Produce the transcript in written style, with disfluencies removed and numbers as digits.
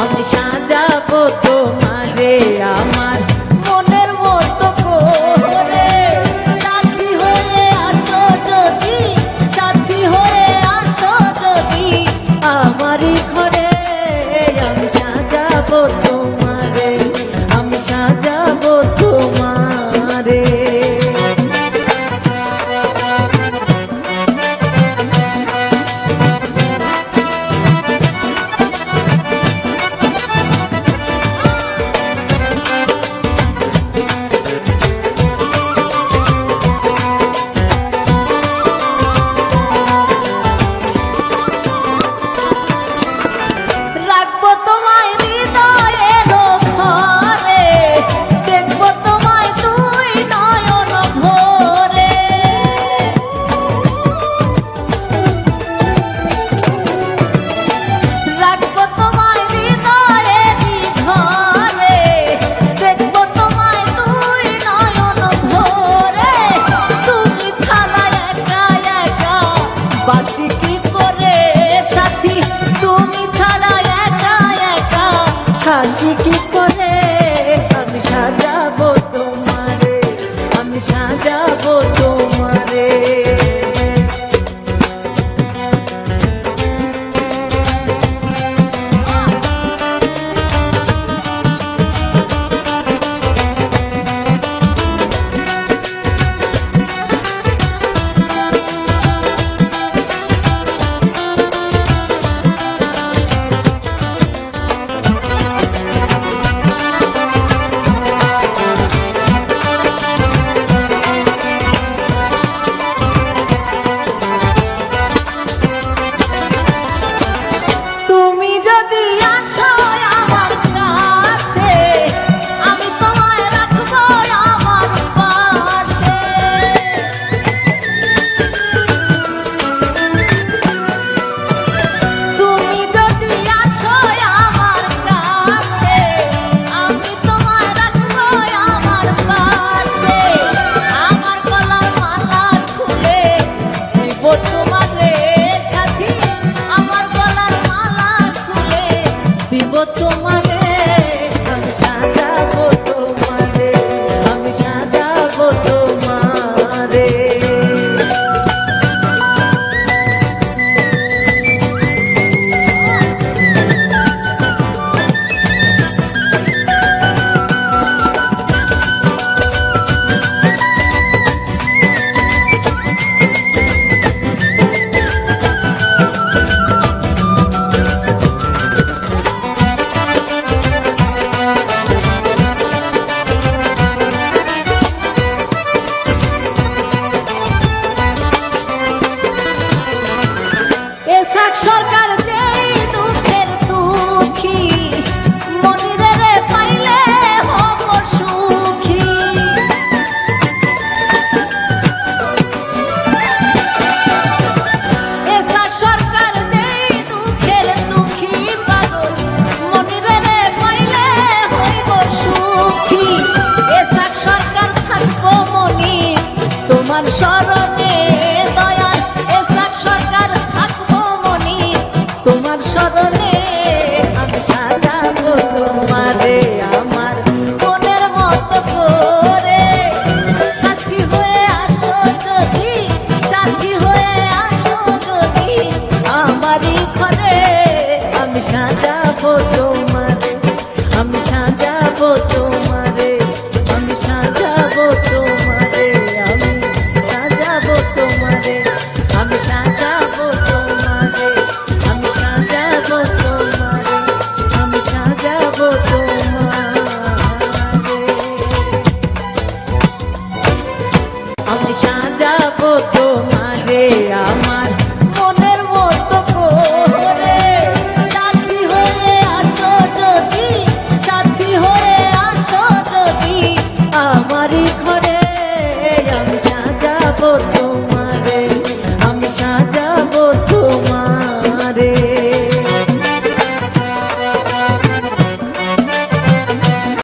আমি সাজাবো তোমারে আমার মনের মতো করে। সাথী হয়ে আসো যদি, সাথী হয়ে আসো যদি আমারই ঘরে। আমি সাজাবো তোমারে, আমি সাজাবো তোমারে। কি করে আমি সাজাবো তোমারে, আমি সাজাবো তোমারে। সরকার যেই দুঃখের দুঃখী, মনিরে রে পাইলে হব সুখী। এসাক সরকার যেই দুঃখের দুঃখী পাগল, মনিরে রে পাইলে হইব সুখী। এসাক সরকার থাকবো মনি তোমার স্মরণে দয়াল। এসাক সরকার তোমার স্মরণে আমি সাজাবো তোমারে আমার মনের মতো করে। সাথী হয়ে আসো যদি, সাথী হয়ে আসো যদি আমারই ঘরে। আমি সাজাবো তোমারে, আমি সাজাবো তোমারে, আমি সাজাবো তোমারে, আমি সাজাবো তোমারে, আমি সাজাবো তোমারে, আমি সাজাবো তোমারে আমার মনের মতো করে। সাথী হয়ে আসো যদি, সাথী হয়ে আসো যদি আমারই ঘরে। আমি সাজাবো।